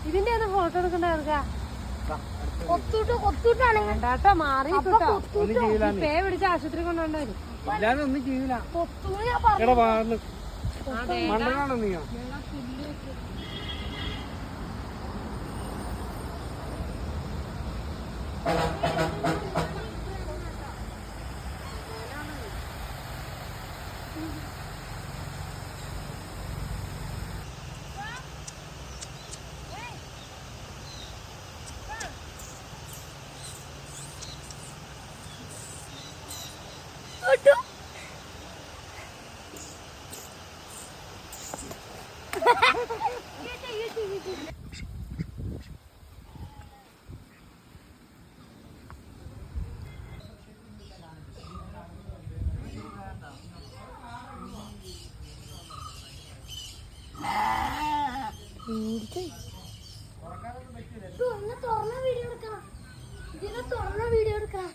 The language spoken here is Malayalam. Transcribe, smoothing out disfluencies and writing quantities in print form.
ഇതിന്റെ ഒന്ന് ഫോട്ടോ എടുക്കണ്ട കൊത്തൂട്ടാണ് വേണ്ടാട്ടോ മാറിട്ടോ പേ പിടിച്ച് ആശുപത്രി കൊണ്ടുപോകേണ്ടി വരും. ഒന്നും ചെയ്യില്ല. കൊത്തൂന്ന് ഞാൻ പറഞ്ഞു. മണ്ടനാണോ നീയോ? തുറന്ന വീഡിയോ എടുക്കാം. ഇതിനെ തുറന്ന വീഡിയോ എടുക്കാം.